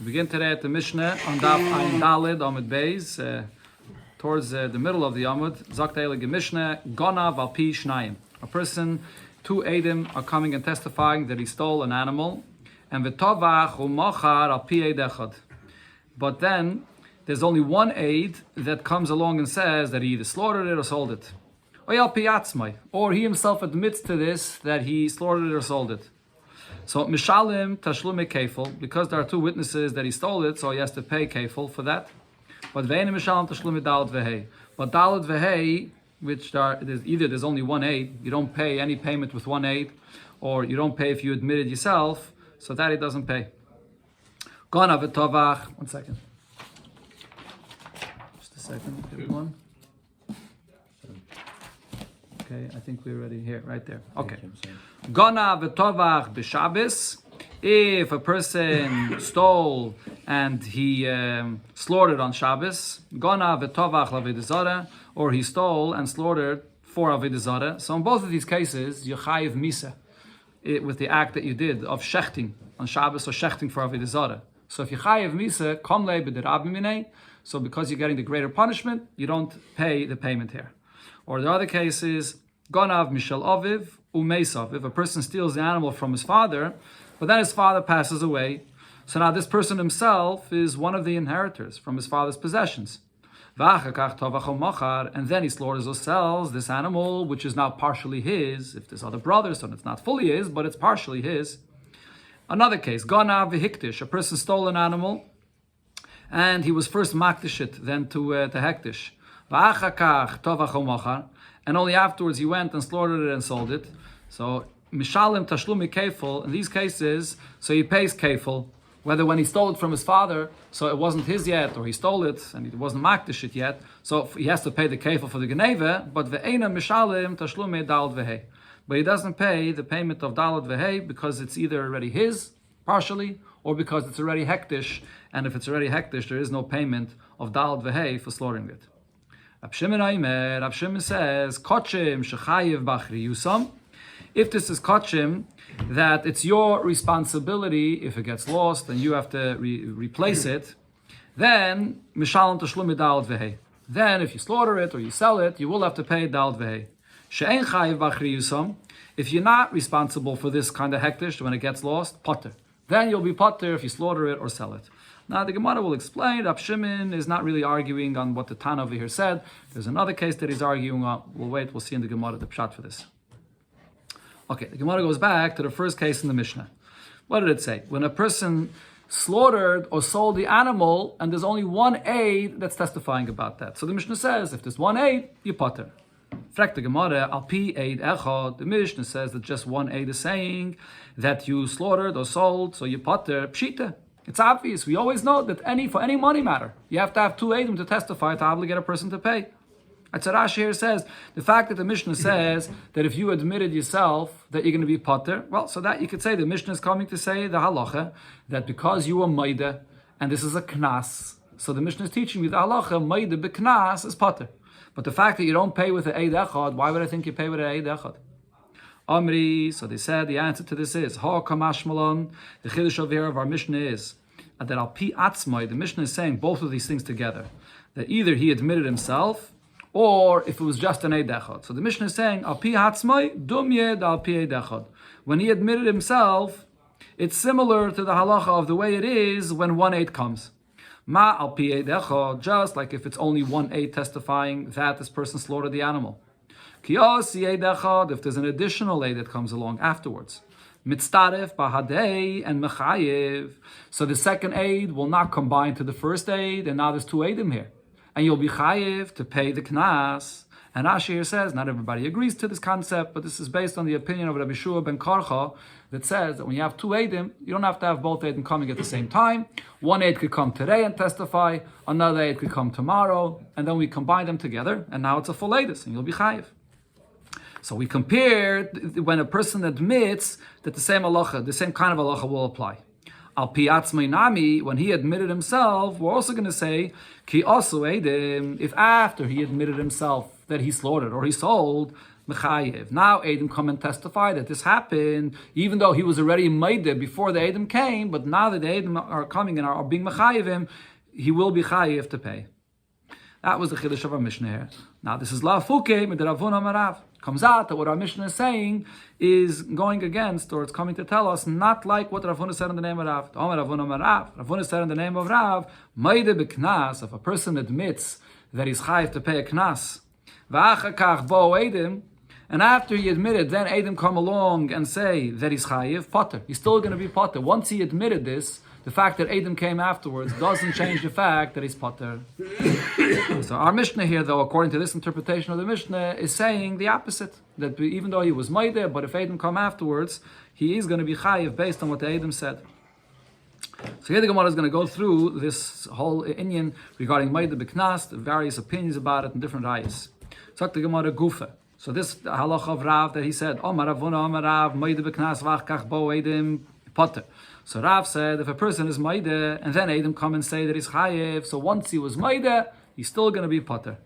We begin today at the Mishnah on Daf Ayin Daled Amud Beis, towards the middle of the Amud. Zakt Eilige Mishnah, Gonav al Pi Shnayim. A person, two Eidim are coming and testifying that he stole an animal, and v'tovach u'machar al Pi Eid Echad. But then there's only one aid that comes along and says that he either slaughtered it or sold it. Or he himself admits to this that he slaughtered it or sold it. So mishalim tashlume kefil, because there are two witnesses that he stole it, so he has to pay kefil for that. But ve'ene mishalim tashlume dalet vehei. But dalet vehei, which there's only one aid, you don't pay any payment with one aid, or you don't pay if you admit it yourself, so that he doesn't pay. Gona v'tovach. 1 second. Just a second. Get one. Okay, I think we're already here, right there. Okay. Gona v'tovach b'Shabbos. If a person stole and he slaughtered on Shabbos, Gona v'tovach l'Avodah Zarah, or he stole and slaughtered for Avodah Zarah. So in both of these cases, you chayiv misa with the act that you did of shechting on Shabbos or shechting for Avodah Zarah. So if you chayiv misa, kom le b'derab minei. So because you're getting the greater punishment, you don't pay the payment here. Or the other cases, Gonav Mishal Aviv Umeisav. If a person steals the animal from his father, but then his father passes away, so now this person himself is one of the inheritors from his father's possessions. And then he slaughters or sells this animal, which is now partially his. If there's other brothers, so it's not fully his, but it's partially his. Another case, Gonav V'Hiktish. A person stole an animal, and he was first makdish it, then to hektish. And only afterwards he went and slaughtered it and sold it. So mishalim tashlumi kefil. In these cases, so he pays kefil, whether when he stole it from his father, so it wasn't his yet, or he stole it and he wasn't makdish it yet, so he has to pay the kefil for the geneva. But ve'ena mishalim tashlumi dalad vehei. But he doesn't pay the payment of dalad vehei because it's either already his partially, or because it's already hektish. And if it's already hektish, there is no payment of dalad vehei for slaughtering it. Rav Shimon says, Kochim shechayiv bachri yusam. If this is kochim, that it's your responsibility, if it gets lost and you have to replace it, then mishalim tashlumi dalad vehei. Then if you slaughter it or you sell it, you will have to pay dalad vehei. She'en chayiv bachri yusam. If you're not responsible for this kind of hektish when it gets lost, potter. Then you'll be potter if you slaughter it or sell it. Now the Gemara will explain. Rav Shimon is not really arguing on what the Tana over here said. There's another case that he's arguing on. We'll wait. We'll see in the Gemara the pshat for this. Okay, the Gemara goes back to the first case in the Mishnah. What did it say? When a person slaughtered or sold the animal, and there's only one aid that's testifying about that. So the Mishnah says, if there's one aid, you potter. Frek the Gemara, al pi eid echad. The Mishnah says that just one aid is saying that you slaughtered or sold, so you potter pshita. It's obvious. We always know that for any money matter, you have to have two eidim to testify to obligate a person to pay. Rashi here says the fact that the Mishnah says that if you admitted yourself that you're going to be potter, well, so that you could say the Mishnah is coming to say the halacha that because you were maida and this is a knas, so the Mishnah is teaching you the halacha maida b'knas is potter. But the fact that you don't pay with the eid echad, why would I think you pay with the eid echad? Amri, so they said the answer to this is ha kamash malon. The chiddush over here of our Mishnah is that al pi atzmai. The Mishnah is saying both of these things together. That either he admitted himself, or if it was just an eid echad. So the Mishnah is saying al pi atzmai dumyed al pi eid echad. When he admitted himself, it's similar to the halacha of the way it is when one eid comes. Ma al pi eid echad, just like if it's only one eid testifying that this person slaughtered the animal. If there's an additional aid that comes along afterwards. Mitztaref, bahadei, and mechayev. So the second aid will not combine to the first aid, and now there's two aidim here. And you'll be chayev to pay the knas. And Rashi here says, not everybody agrees to this concept, but this is based on the opinion of Rabbi Shua ben Karcha, that says that when you have two aidim, you don't have to have both aidim coming at the same time. One aid could come today and testify, another aid could come tomorrow, and then we combine them together, and now it's a full aidis, and you'll be chayev. So we compared when a person admits that the same halacha, the same kind of halacha will apply. Al pi atzmai nami, when he admitted himself, we're also going to say ki also edim. If after he admitted himself that he slaughtered or he sold, mechayev. Now Edom come and testify that this happened, even though he was already meideh before the Edom came, but now that the Edom are coming and are being mechayev him, he will be chayev to pay. That was the chiddush of our Mishnah here. Now this is la fuke mit Rav Huna Marav. Comes out that what our Mishnah is saying is going against, or it's coming to tell us, not like what Rav Huna said in the name of Rav. Rav Huna said in the name of Rav, meideh b'knas, if a person admits that he's chayev to pay a knas, v'achakach bo Edom, and after he admitted, then Edom come along and say that he's chayev, potter. He's still going to be potter. Once he admitted this, the fact that Edom came afterwards doesn't change the fact that he's potter. So our Mishnah here, though, according to this interpretation of the Mishnah, is saying the opposite. That even though he was meideh, but if Edom come afterwards, he is going to be chayev based on what the Edom said. So here the Gemara is going to go through this whole inyan regarding meideh b'knas, the various opinions about it and different ayahs. So the Gemara gufa. So this halach of Rav that he said, Omar Ravuna, Omar Rav, meideh b'knas v'achkach bo Edom potter. So Rav said, if a person is meideh, and then Edom come and say that he's chayev, so once he was meideh, he's still going to be potter.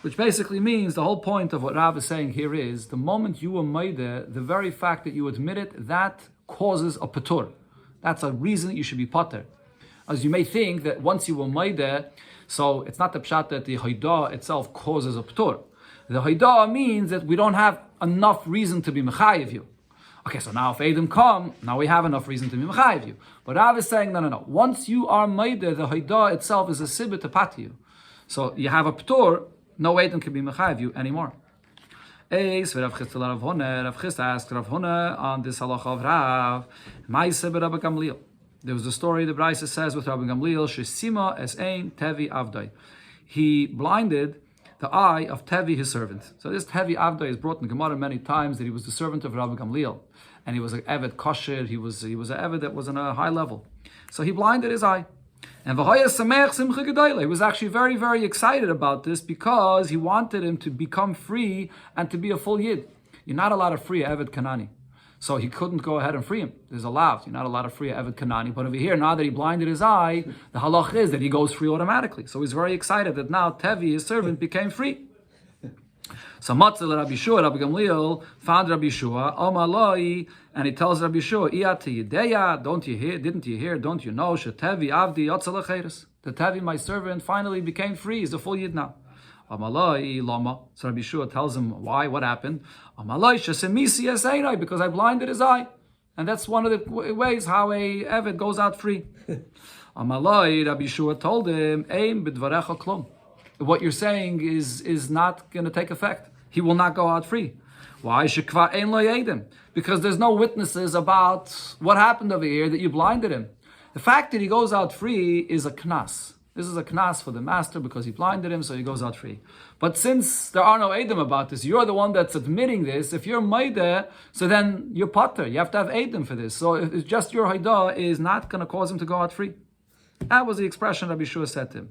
Which basically means the whole point of what Rav is saying here is, the moment you were meideh, the very fact that you admit it, that causes a patur. That's a reason that you should be potter. As you may think that once you were meideh, so it's not the pshat that the haidah itself causes a patur. The haidah means that we don't have enough reason to be mechayev you. Okay, so now if Edom come, now we have enough reason to be mechayev you. But Rav is saying, no. Once you are meideh, the haidah itself is a sibit to pat you. So you have a ptur, no Edom can be mechayev you anymore. Rav Chisda asked Rav Huna on this halacha of Rav, Rabbi Gamliel. There was a story the Brisa says with Rabbi Gamliel, Shesima es ein Tevi Avdai. He blinded the eye of Tevi, his servant. So this Tevi Avdai is brought in Gemara many times that he was the servant of Rabbi Gamliel. And he was an Eved kosher, he was an Eved that was on a high level. So he blinded his eye. And he was actually very, very excited about this because he wanted him to become free and to be a full Yid. You're not allowed to free an Eved Kanani. So he couldn't go ahead and free him. There's allowed. You're not allowed to free an Eved Kanani. But over here, now that he blinded his eye, the halach is that he goes free automatically. So he's very excited that now Tevi, his servant, became free. So Matzel Rabbi Shua, Rabbi Gamliel found Rabbi Shua, Omaloi, and he tells Rabbi Shua, Iyati Yideya, didn't you hear, don't you know, Shetevi Avdi Yotzalacheres. The Tevi, my servant, finally became free. He's a full Yid now. Amalai Lama. So Rabbi Shua tells him why, what happened. Amalai Shesemisi Eseinai, because I blinded his eye. And that's one of the ways how a Eved goes out free. Amalai, Rabbi Shua told him, Eim b'dvarecha klum. What you're saying is not going to take effect. He will not go out free. Why? Because there's no witnesses about what happened over here that you blinded him. The fact that he goes out free is a knas. This is a knas for the master because he blinded him, so he goes out free. But since there are no edim about this, you're the one that's admitting this. If you're meideh, so then you're potter. You have to have edim for this. So it's just your haidah is not going to cause him to go out free. That was the expression Rabbi Shua said to him.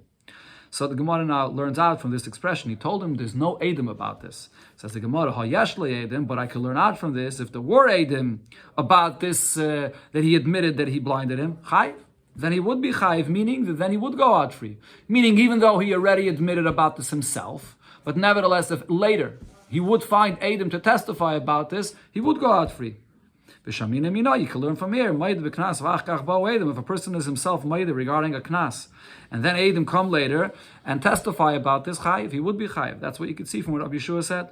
So the Gemara now learns out from this expression. He told him there's no edim about this. Says the Gemara, hayesh edim, but I can learn out from this, if there were edim about this, that he admitted that he blinded him, chayiv, then he would be chayiv, meaning that then he would go out free. Meaning even though he already admitted about this himself, but nevertheless, if later he would find edim to testify about this, he would go out free. You can learn from here. If a person is himself meideh regarding a knas, and then Edom come later and testify about this chayiv, he would be chayiv. That's what you can see from what Rabbi Yeshua said.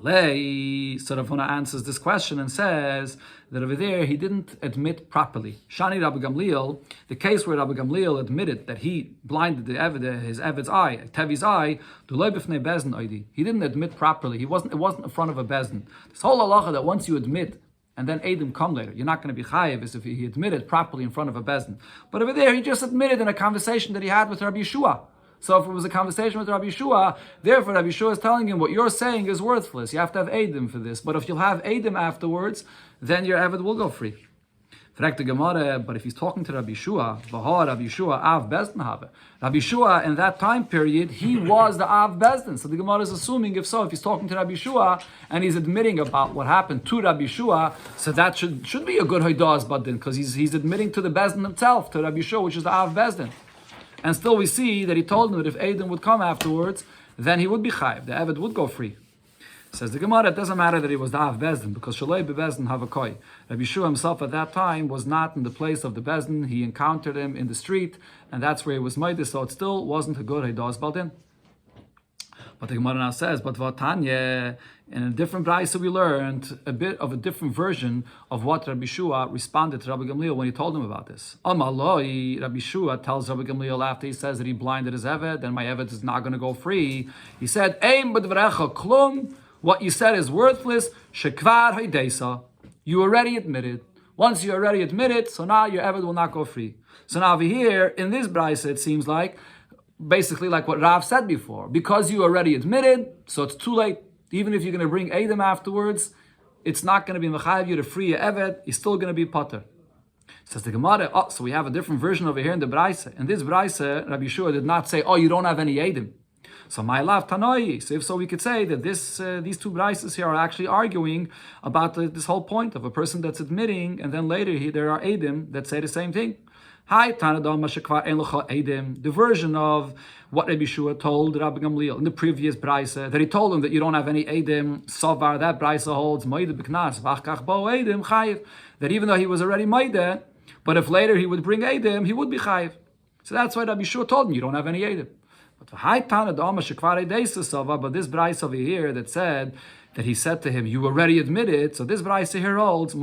So Rav Huna answers this question and says that over there he didn't admit properly. Shani Rabbi Gamliel, the case where Rabbi Gamliel admitted that he blinded his Eved's eye, Tevi's eye, he didn't admit properly. It wasn't in front of a bezdin. This whole halacha that once you admit and then Edom come later, you're not going to be chayiv as if he admitted properly in front of a bezdin. But over there he just admitted in a conversation that he had with Rabbi Yeshua. So if it was a conversation with Rabbi Yeshua, therefore Rabbi Yeshua is telling him what you're saying is worthless. You have to have Edom for this. But if you'll have Edom afterwards, then your Eved will go free. But if he's talking to Rabbi Yeshua, Rabbi Yeshua Av Bezdin have. Rabbi Yeshua in that time period, he was the Av Bezdin. So the Gemara is assuming if he's talking to Rabbi Yeshua and he's admitting about what happened to Rabbi Yeshua, so that should be a good Haidah Badin, because he's admitting to the Bezdin himself, to Rabbi Yeshua, which is the Av Bezdin. And still we see that he told him that if Edom would come afterwards, then he would be chayiv. The Eved would go free. Says the Gemara, it doesn't matter that he was the Av Bezdin, because Shaloi beBezdin Havakoi. Rabbi Yeshua himself at that time was not in the place of the Bezdin. He encountered him in the street, and that's where he was Maidis, so it still wasn't a good Haidas Baldin. But the Gemara now says, but Vatanya, in a different brayso we learned a bit of a different version of what Rabbi Yeshua responded to Rabbi Gamliel when he told him about this. Amaloi, Rabbi Yeshua tells Rabbi Gamliel after he says that he blinded his Eved, then my Eved is not going to go free. He said, Eim b'dvarecha klum, what you said is worthless. Shekvar haydesa, you already admitted. Once you already admitted, so now your Eved will not go free. So now over here, in this brayso, it seems like, basically like what Rav said before, because you already admitted, so it's too late. Even if you're going to bring Edom afterwards, it's not going to be mechayev you to free your Eved, he's still going to be potter. Says the Gemara, so we have a different version over here in the brayso. In this brayso, Rabbi Yeshua did not say, you don't have any Edom. So my love Tanoi. So if so, we could say that these two braysos here are actually arguing about this whole point of a person that's admitting, and then later there are Edom that say the same thing. Hi, Tanadam Mashakva Enlocha Edom, the version of what Rabbi Yeshua told Rabbi Gamliel in the previous brayso, that he told him that you don't have any Edom, Savar, that brayso holds Moide B'Knas, Vachkach Bo Edom, Chayiv, that even though he was already Moide, but if later he would bring Edom, he would be Chayiv. So that's why Rabbi Yeshua told him, you don't have any Edom. But this brayso over here that said that he said to him, you already admitted, so this brayso here holds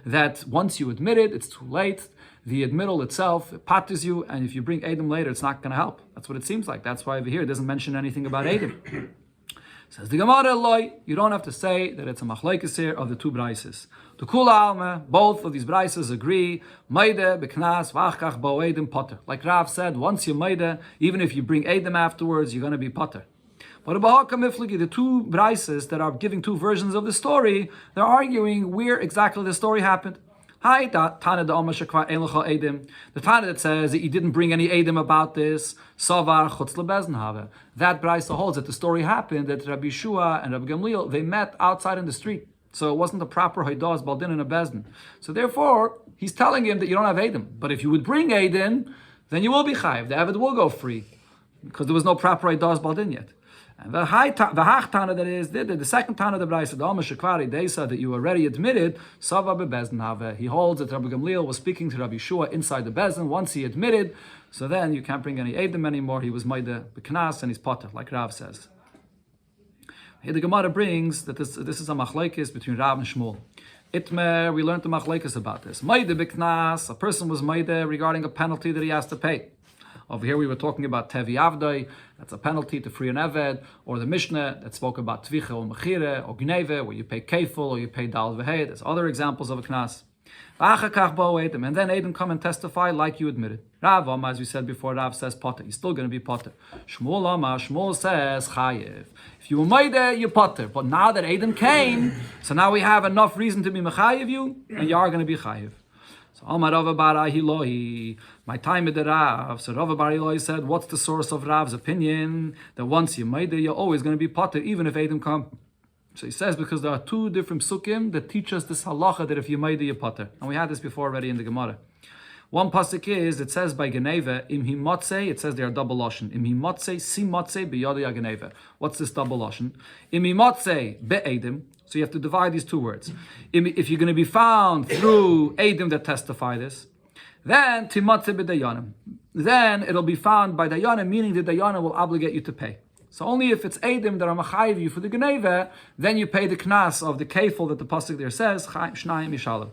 that once you admit it, it's too late. The admittal itself patters you, and if you bring Edom later, it's not going to help. That's what it seems like. That's why over here it doesn't mention anything about Edom. Says the Gemara, Loi, you don't have to say that it's a machlokes here of the two braysos. The Kula Alma, both of these braysos agree, Maide, Beknas, Vachkach, Bo Edom, Potter. Like Rav said, once you Maide, even if you bring Edom afterwards, you're going to be Potter. But Bava Kama, the two braysos that are giving two versions of the story, they're arguing where exactly the story happened. Hi, Tana da Oma Shekva Elocha Edom. The Tana that says that you didn't bring any Edom about this, Savar Chutz LeBezdin Have. That brayso holds that the story happened that Rabbi Yeshua and Rabbi Gamliel, they met outside in the street. So it wasn't a proper Haidas Baldin and a Bezdin. So therefore, he's telling him that you don't have Edom. But if you would bring Edom, then you will be Chayiv. The Eved will go free. Because there was no proper Haidas Baldin yet. And the hach tana that is the second tana of the brayso, the Alma Shekvari Deisa, that you already admitted, Sava beBezdin Have. He holds that Rabbi Gamliel was speaking to Rabbi Yeshua inside the Bezdin. Once he admitted, so then you can't bring any Edom anymore. He was Maide B'Knas and he's Potter, like Rav says. Here the Gemara brings that this is a machlokes between Rav and Shmuel. Itmer, we learned the machlokes about this. Maide B'Knas, a person was Maide regarding a penalty that he has to pay. Over here we were talking about Tevi Avdoi, that's a penalty to free an Eved, or the Mishnah that spoke about Tvicha or Mechire, or Gneve, where you pay Kefil, or you pay Dal Vehei. There's other examples of a Knas. And then Edom come and testify like you admitted. Rav, as we said before, Rav says Potter. He's still going to be Potter. Shmuel says Chayev. If you were Maide, you're Potter. But now that Edom came, so now we have enough reason to be Mechayev you, and you are going to be Chayev. So Amar Rava bar Ahilohi, my time with the Rav. So Rava bar Ahilohi said, what's the source of Rav's opinion? That once you made it, you're always going to be Potter, even if Edom come. So he says, because there are two different psukim that teach us this halacha that if you made it, you're Potter. And we had this before already in the Gemara. One pasuk is, it says by Geneva, im himotze, it says they are double lashon. Im himotze, si motze, biyadi Geneva. What's this double lashon? Im himotze, be'edim. So you have to divide these two words. If you're going to be found through Edom that testify this, then timotze b'dayanim. Then it'll be found by dayanim, meaning the dayanim will obligate you to pay. So only if it's Edom that are machayiv you for the Geneva, then you pay the knas of the kefil that the pasuk there says, shnayim yishalem.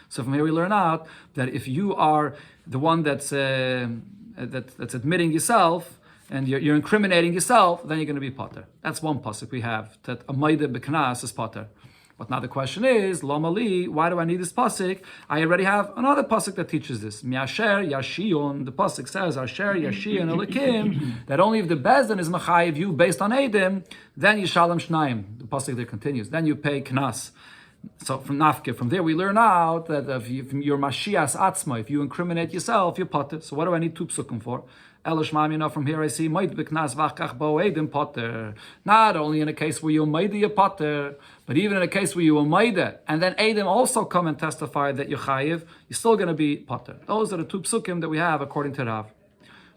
So from here we learn out that if you are the one that's admitting yourself, and you're incriminating yourself, then you're going to be Potter. That's one pasuk we have, that a Maide B'Knas is Potter. But now the question is, Lama li, why do I need this pasuk? I already have another pasuk that teaches this. Mi'asher Yashion, the pasuk says, Asher Yashion Elikim, that only if the Bezdin is Machayiv you based on Edom, then Yishalem Shnaim. The pasuk there continues. Then you pay Knas. So from Nafke, from there we learn out that if you're Mashiach Atzma, if you incriminate yourself, you're Potter. So what do I need two psukim for? From here I see not only in a case where you made a Potter, but even in a case where you were made and then Edom also come and testify that you're chayiv, you're still going to be Potter. Those are the two psukim that we have according to Rav.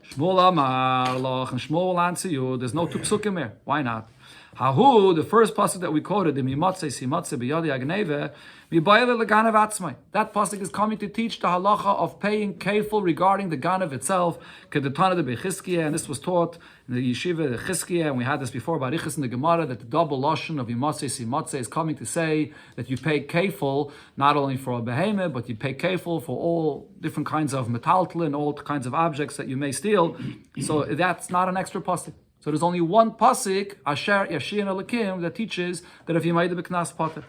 Shmuel Amar Loch, and Shmuel will answer you. There's no two psukim here. Why not? Hahu, the first pasuk that we quoted, the Mimatze Simatze B'Yadi Agneve, Mibayele Leganav Atzmai. That pasuk is coming to teach the halacha of paying kefil regarding the ganav itself. Kedetana de Bechizkiah, and this was taught in the yeshiva the Chizkiah, and we had this before by Arichas in the Gemara, that the double lashon of Mimatze Simatze is coming to say that you pay kefil not only for a behemoth, but you pay kefil for all different kinds of metaltlin, all kinds of objects that you may steal. So that's not an extra pasuk. So there's only one pasuk, Asher Yashir Elakim, that teaches that if you made the B'knas Potter.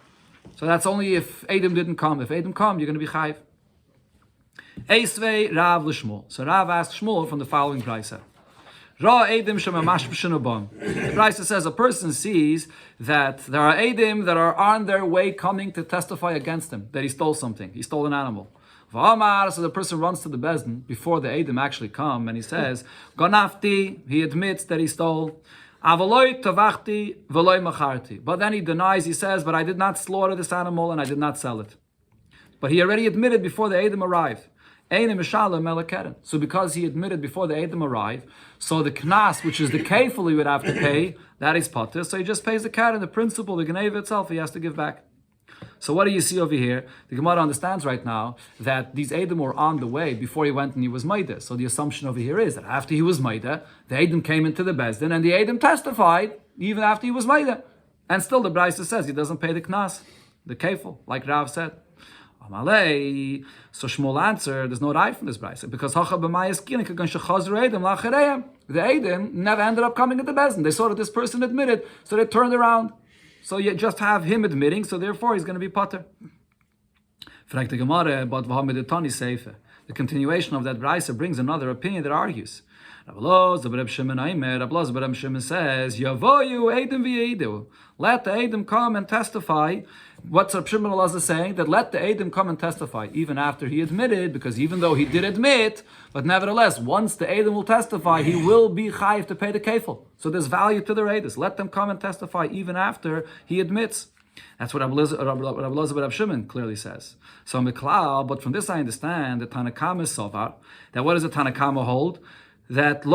So that's only if Adam didn't come. If Adam come, you're going to be chayiv. Eisvei Rav l'Shmuel. So Rav asked Shmuel from the following brayso. Ra Adam shemamash b'shenobam. The brayso says a person sees that there are Adam that are on their way coming to testify against him, that he stole something. He stole an animal. So the person runs to the bezdin before the Edom actually come, and he says, Ganafti, he admits that he stole. Avaloi tavachti v'loi macharti. But then he denies, he says, but I did not slaughter this animal and I did not sell it. But he already admitted before the Edom arrived. So because he admitted before the Edom arrived, so the knas, which is the kefil he would have to pay, that is pater. So he just pays the keren, the principal, the gneva itself, he has to give back. So what do you see over here? The Gemara understands right now that these Edom were on the way before he went and he was Maida. So the assumption over here is that after he was Maida, the Edom came into the Bezdin and the Edom testified even after he was Maida. And still the Brisa says he doesn't pay the Knas, the Kefil, like Rav said. Amalei. So Shmuel answered, there's no right from this Brisa because the Edom never ended up coming into Bezdin. They saw that this person admitted, so they turned around. So you just have him admitting, so therefore he's going to be potter. The continuation of that brayso brings another opinion that argues. Reb Shimon says, let the Edom come and testify. What's Reb Shimon is saying? That let the Edom come and testify, even after he admitted, because even though he did admit, but nevertheless, once the Edom will testify, he will be chayiv to pay the kefil. So there's value to the Edom. Let them come and testify even after he admits. That's what Reb Shimon clearly says. So Miklal, but from this I understand that Tana Kama is sovar. That what does the Tana Kama hold? That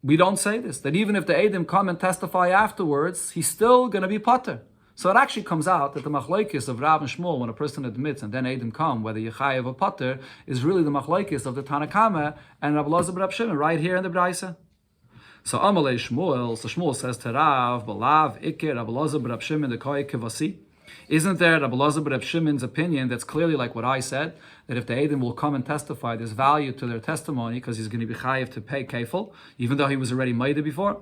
we don't say this. That even if the Edom come and testify afterwards, he's still going to be potter. So it actually comes out that the machlokes of Rav and Shmuel, when a person admits and then Edom come, whether you chayav or potter, is really the machlokes of the Tana Kama and Reb Elazar ben Reb Shimon right here in the brayso. So Amalei Shmuel, so Shmuel says to Rav, Balav Ikir Reb Elazar ben Reb Shimon the Koy Kivasi. Isn't there Reb Elazar ben Reb Shimon's opinion that's clearly like what I said, that if the Edom will come and testify, there's value to their testimony because he's going to be chayiv to pay kefil, even though he was already maida before?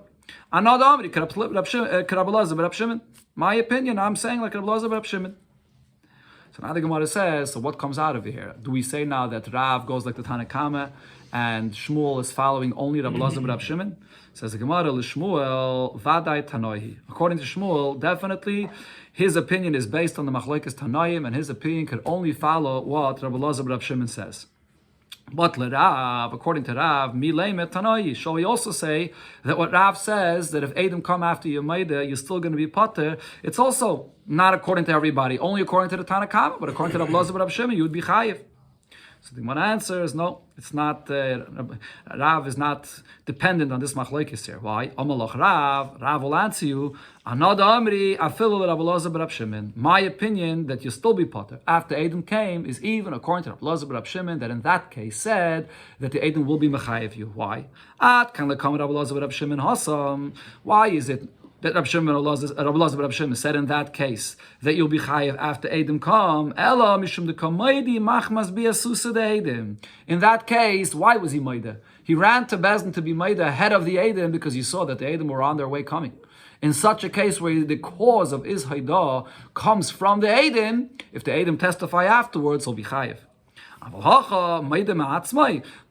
Another Amri, Reb Elazar ben Reb Shimon. My opinion, I'm saying like Reb Elazar ben Reb Shimon. So now the Gemara says, so what comes out of here? Do we say now that Rav goes like the Tana Kama and Shmuel is following only Reb Elazar ben Reb Shimon? Says the Gemara, L'Shmuel Vadai Tanoihi. According to Shmuel, definitely his opinion is based on the Machlokes Tanoim, and his opinion could only follow what Reb Elazar ben Reb Shimon says. But Rav, according to Rav, Mileimet Tanoihi. Shall we also say that what Rav says, that if Edom come after your Maida, you're still going to be potter, it's also not according to everybody, only according to the Tana Kama, but according to Reb Elazar ben Reb Shimon, you would be chayiv. So the one answer is no, it's not. Rav is not dependent on this machlokes here. Why? Amalach Rav will answer you. Another Amri afilu Reb Elazar ben Reb Shimon. My opinion that you still be potter after Edom came is even according to Reb Elazar ben Reb Shimon, that in that case said that the Edom will be mechayev you. Why? At kan lekam Reb Elazar ben Reb Shimon hasam. Why is it that Reb Elazar ben Reb Shimon said in that case that you'll be chayiv after Edom come? Ela mishum de kamaydi machmas biasusa de Edom. In that case, why was he maida? He ran to Bezdin to be maida ahead of the Edom because he saw that the Edom were on their way coming. In such a case where the cause of his haidah comes from the Edom, if the Edom testify afterwards, he'll be chayiv.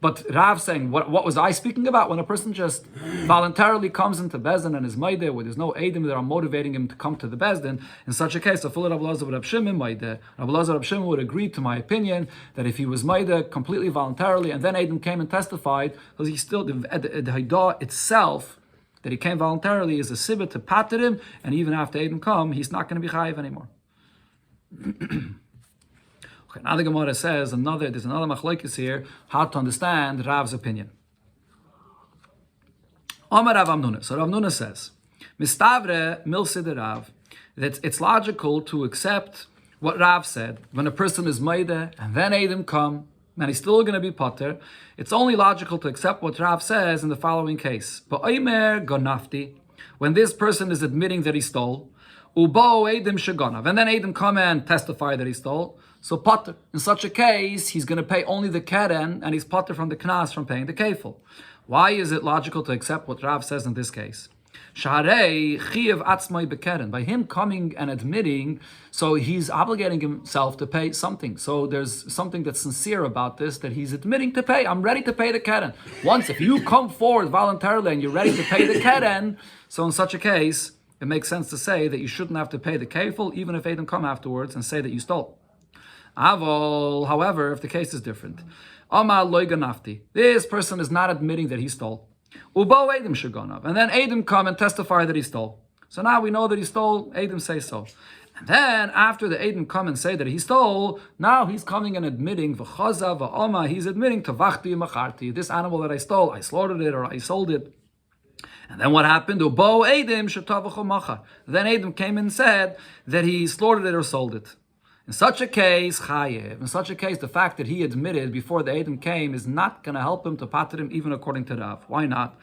But Rav saying, what was I speaking about? When a person just voluntarily comes into Bezdin and is Maida, where there's no Edom that are motivating him to come to the Bezdin, in such a case, a full Reb Elazar ben Reb Shimon Maida, Reb Elazar ben Reb Shimon would agree to my opinion that if he was Maida completely voluntarily and then Edom came and testified, because he still, the Haidah itself, that he came voluntarily is a sibah to pater him, and even after Edom come, he's not going to be chayiv anymore. Okay, now the Gemara says there's another machlokes here, how to understand Rav's opinion. Amar Rav Hamnuna. So Rav Hamnuna says, Mistavre milsid Rav, that it's logical to accept what Rav said. When a person is Maida and then Eidim come, and he's still going to be Potter, it's only logical to accept what Rav says in the following case. Ba'omer gonafti, when this person is admitting that he stole, ubo Eidim shegonav, and then Eidim come and testify that he stole, so Potter. In such a case, he's going to pay only the keren, and he's Potter from the knas, from paying the kefil. Why is it logical to accept what Rav says in this case? Shaharei chiyav atzmai bekeren. By him coming and admitting, so he's obligating himself to pay something. So there's something that's sincere about this, that he's admitting to pay. I'm ready to pay the keren. Once, if you come forward voluntarily and you're ready to pay the keren, so in such a case, it makes sense to say that you shouldn't have to pay the kefil, even if Eidim come afterwards and say that you stole. Avol, however, if the case is different, Amar loy ganafti, this person is not admitting that he stole. Ubo Eidim shegonav, and then Eidim come and testify that he stole. So now we know that he stole, Eidim say so. And then after the Eidim come and say that he stole, now he's coming and admitting, v'chaza v'oma, he's admitting to vachti macharti, this animal that I stole, I slaughtered it or I sold it. And then what happened? Ubo Eidim shetavachu machar. Then Eidim came and said that he slaughtered it or sold it. In such a case, chayev. In such a case, the fact that he admitted before the Eidim came is not going to help him to pater him, even according to Rav. Why not?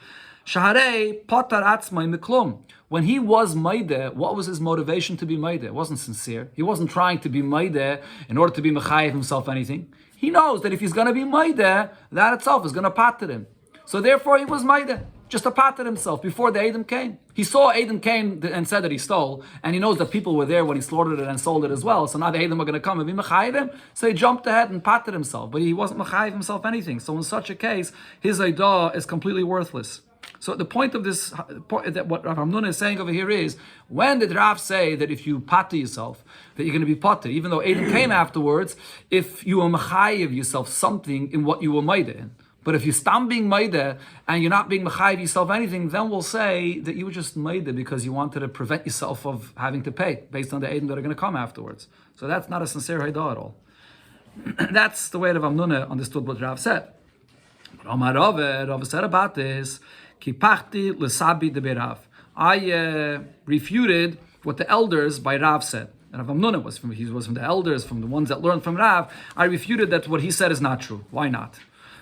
Shaharei potar atzmai miklum. When he was maide, what was his motivation to be maide? It wasn't sincere. He wasn't trying to be maide in order to be mechayev himself anything. He knows that if he's going to be maide, that itself is going to pater him. So therefore, he was maide, just to pater himself before the Eidim came. He saw Eidim came and said that he stole, and he knows that people were there when he slaughtered it and sold it as well. So now the Eidim are going to come and be mechayev him. So he jumped ahead and patered himself, but he wasn't mechayev himself anything. So in such a case, his eidah is completely worthless. So the point of this, that what Rav Hamnuna is saying over here is, when did Rav say that if you pater yourself, that you're going to be pater, even though Eidim came afterwards, if you were mechayev yourself something in what you were maida in? But if you're stam being maida and you're not being mechayev yourself anything, then we'll say that you were just maida because you wanted to prevent yourself of having to pay based on the Eidim that are going to come afterwards. So that's not a sincere haidah at all. That's the way Rav Hamnuna understood what Rav said. Rav said about this, Kipachti l'sabi de berav. I refuted what the elders by Rav said. And Rav Hamnuna was from the elders, from the ones that learned from Rav. I refuted that what he said is not true. Why not?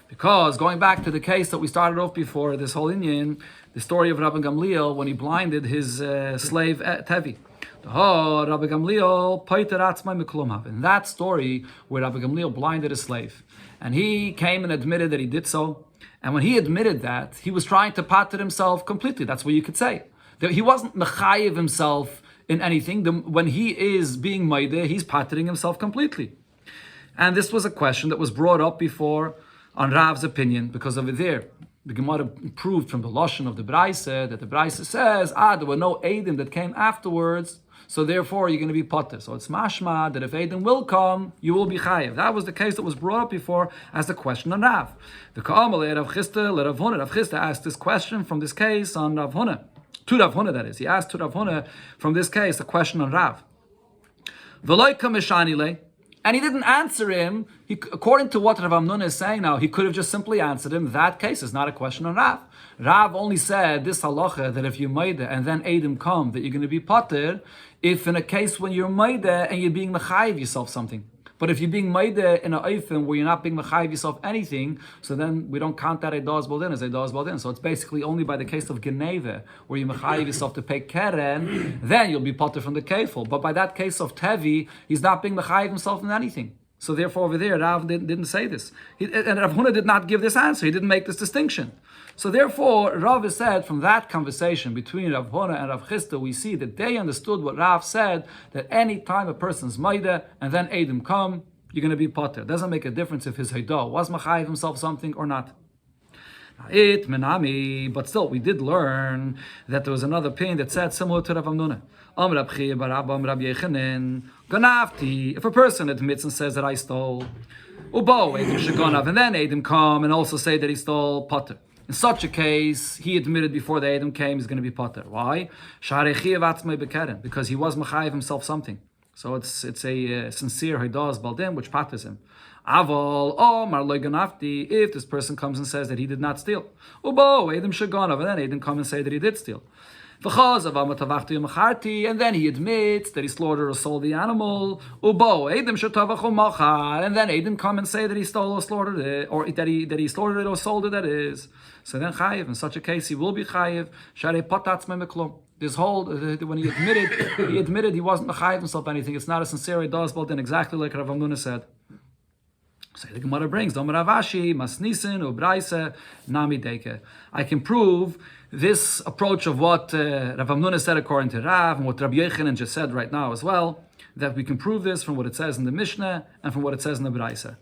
Because going back to the case that we started off before, this whole Inyan, the story of Rabbi Gamliel when he blinded his slave Tevi. Rabbi Gamliel paiter atzmai miklum. In that story where Rabbi Gamliel blinded his slave, and he came and admitted that he did so, and when he admitted that, he was trying to pater himself completely. That's what you could say. That he wasn't mechayev himself in anything. When he is being maideh, he's patering himself completely. And this was a question that was brought up before on Rav's opinion, because over there, the Gemara proved from the Lashon of the Braise that the Braise says, there were no Eidim that came afterwards, so therefore you're going to be potter. So it's mashma that if Eidim will come, you will be chayev. That was the case that was brought up before as the question on Rav. The Ka'amal Rav Chisda, Rav Huna. Rav Chisda asked this question from this case on Rav Huna. To Rav Huna, that is. He asked to Rav Huna from this case a question on Rav. V'loi kameshani le. And he didn't answer him. According to what Rav Hamnuna is saying now, he could have just simply answered him. That case is not a question on Rav. Rav only said this halacha that if you maida and then Eidim come, that you're going to be pater, if in a case when you're maida and you're being mechayev yourself something. But if you're being maida in an oifen where you're not being mechayev yourself anything, so then we don't count that eidah as baldin as eidah as baldin. So it's basically only by the case of geneva where you mechayev yourself to pay keren, then you'll be pater from the kefil. But by that case of tevi, he's not being mechayev himself in anything. So therefore over there, Rav didn't say this. And Rav Huna did not give this answer. He didn't make this distinction. So therefore, Rav has said from that conversation between Rav Huna and Rav Chisda, we see that they understood what Rav said, that any time a person's maida and then Eidim come, you're going to be potter. It doesn't make a difference if his haidah was machayev himself something or not. But still, we did learn that there was another opinion that said similar to Rav Hamnuna. If a person admits and says that I stole, and then Eidim come and also say that he stole potter. In such a case, he admitted before the Eidim came, he's going to be potter. Why? Because he was mechayev himself something. So it's a sincere Hidas Baldim, which patters him. Aval, oh, Marloy Ganafti, if this person comes and says that he did not steal. Ubo, Edim Shaganav, and then Edim come and say that he did steal. And then he admits that he slaughtered or sold the animal. Ubo, Edim Shatavachu Machar, and then Edim come and say that he stole or slaughtered it, or that he slaughtered it or sold it, that is. So then Chayiv, in such a case, he will be Chayiv. Share Patatz Memeklum. This whole, when he admitted he wasn't Mechayiv himself anything. It's not a sincere Hidas Baldim, exactly like Rav Hamnuna said. So the Gemara brings, Ravashi, Masnisin, Ubraisa, Nami Deke. I can prove this approach of what Rav Hamnuna said according to Rav, and what Rabbi Yochanan just said right now as well, that we can prove this from what it says in the Mishnah and from what it says in the Braisa.